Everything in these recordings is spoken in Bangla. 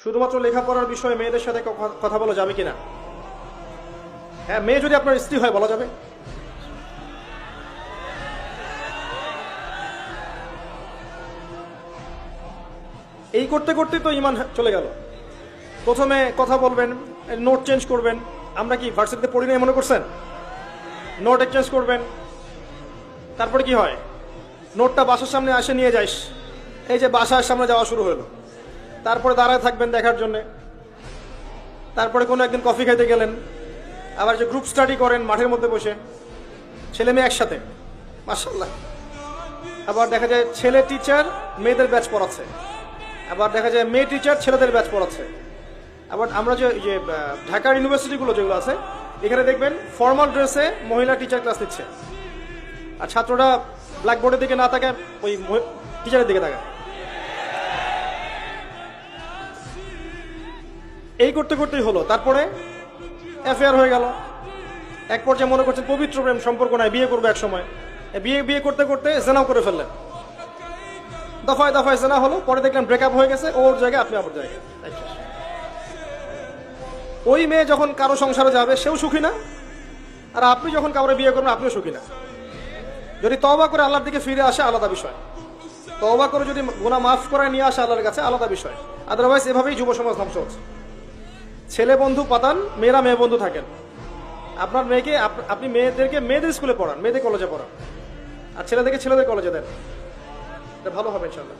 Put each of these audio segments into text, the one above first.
শুধুমাত্র লেখাপড়ার বিষয়ে মেয়েদের সাথে কথা বলা যাবে কিনা? হ্যাঁ, মেয়ে যদি আপনার স্ত্রী হয় বলা যাবে। এই করতে করতে তো ইমান চলে গেল। প্রথমে কথা বলবেন, নোট চেঞ্জ করবেন। আমরা কি ভার্সিটিতে পড়ি নাই মনে করছেন? নোট এক্সচেঞ্জ করবেন। তারপরে কি হয়? নোটটা বাসার সামনে আসে নিয়ে যাইস, এই যে বাসার সামনে যাওয়া শুরু হলো। তারপরে দাঁড়ায় থাকবেন দেখার জন্যে। তারপরে কোনো একদিন কফি খাইতে গেলেন, আবার যে গ্রুপ স্টাডি করেন মাঠের মধ্যে বসে, ছেলে মেয়ে একসাথে, মাশাআল্লাহ। আবার দেখা যায় ছেলে টিচার মেয়েদের ব্যাচ পড়াচ্ছে, আবার দেখা যায় মেয়ে টিচার ছেলেদের ব্যাচ পড়াচ্ছে। আবার আমরা যে ঢাকার ইউনিভার্সিটিগুলো যেগুলো আছে, এখানে দেখবেন ফর্মাল ড্রেসে মহিলা টিচার ক্লাস নিচ্ছে, আর ছাত্ররা ব্ল্যাকবোর্ডের দিকে না তাকায় ওই টিচারের দিকে তাকায়। এই করতে করতেই হলো, তারপরে অ্যাফেয়ার হয়ে গেল। এক পর্যায়ে মনে করছেন পবিত্র প্রেম সম্পর্ক নাই, বিয়ে করবো এক সময়। বিয়ে করতে করতে জেনাও করে ফেললেন, দফায় দফায় জেনা হলো। পরে দেখলেন ব্রেকআপ হয়ে গেছে, ওর জায়গায় আপনি আমার জায়গায়। ওই মেয়ে যখন কারো সংসারে যাবে সেও সুখী না, আর আপনি যখন কাউরে বিয়ে করবেন আপনিও সুখী না। যদি তওবা করে আল্লাহর দিকে ফিরে আসে আলাদা বিষয়, তওবা করে যদি গুনাহ মাফ করে নিয়ে আসে আল্লাহর কাছে আলাদা বিষয়। আদারওয়াইজ এভাবেই যুব সমাজ ধ্বংস হচ্ছে। ছেলে বন্ধু পাতান, মেয়েরা মেয়ে বন্ধু থাকেন। আপনার মেয়েকে আপনি মেয়েদেরকে মেয়েদের স্কুলে পড়ান, মেয়েদের কলেজে পড়ান, আর ছেলেদেরকে ছেলেদের কলেজে দেন, এটা ভালো হবে ইনশাআল্লাহ।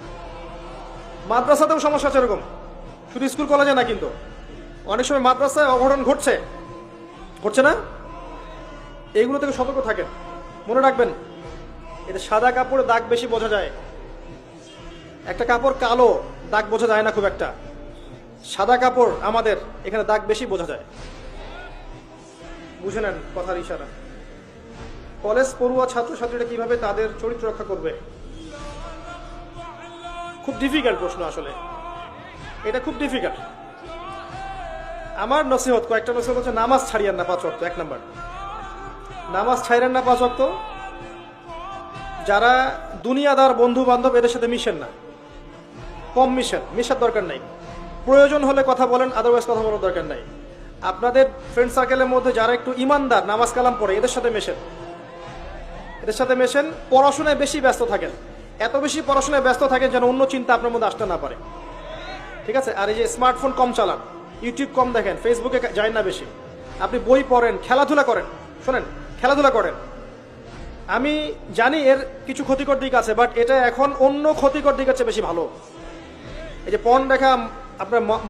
মাদ্রাসাতেও সমস্যা আছে এরকম, শুধু স্কুল কলেজে না। কিন্তু অনেক সময় মাদ্রাসায় অঘটন ঘটছে না? এইগুলো থেকে সতর্ক থাকেন। মনে রাখবেন, এটা সাদা কাপড়ে দাগ বেশি বোঝা যায়, একটা কাপড় কালো দাগ বোঝা যায় না খুব একটা। সাদা কাপড় আমাদের এখানে দাগ বেশি বোঝা যায়। বুঝে নেন কথার ইশারা। কলেজ পড়ুয়া ছাত্রছাত্রীরা কিভাবে তাদের চরিত্র রক্ষা করবে? খুব ডিফিকাল্ট প্রশ্ন আসলে, এটা খুব ডিফিকাল্ট। আমার নসিহত, কয়েকটা নসিহত হচ্ছে, নামাজ ছাড়িয়েন না 5 ওয়াক্ত। 1 নাম্বার, নামাজ ছাড়েন না 5 ওয়াক্ত। যারা দুনিয়াদার বন্ধু বান্ধব এদের সাথে মিশেন না, কম মিশার দরকার নাই। প্রয়োজন হলে কথা বলেন, আদারওয়াইজ কথা বলার দরকার নাই। আপনাদের ফ্রেন্ড সার্কেলের মধ্যে যারা একটু ইমানদার, নামাজ কালাম পড়ে, এদের সাথে মেশেন। পড়াশোনায় বেশি ব্যস্ত থাকেন, এত বেশি পড়াশোনায় ব্যস্ত থাকেন যেন অন্য চিন্তা আপনার মধ্যে আসতে না পারে, ঠিক আছে? আর এই যে স্মার্টফোন কম চালান, ইউটিউব কম দেখেন, ফেসবুকে যায় না বেশি। আপনি বই পড়েন, খেলাধুলা করেন। শোনেন, খেলাধুলা করেন। আমি জানি এর কিছু ক্ষতিকর দিক আছে, বাট এটা এখন অন্য ক্ষতিকর দিক আছে বেশি ভালো। এই যে পর্ন দেখা আপনার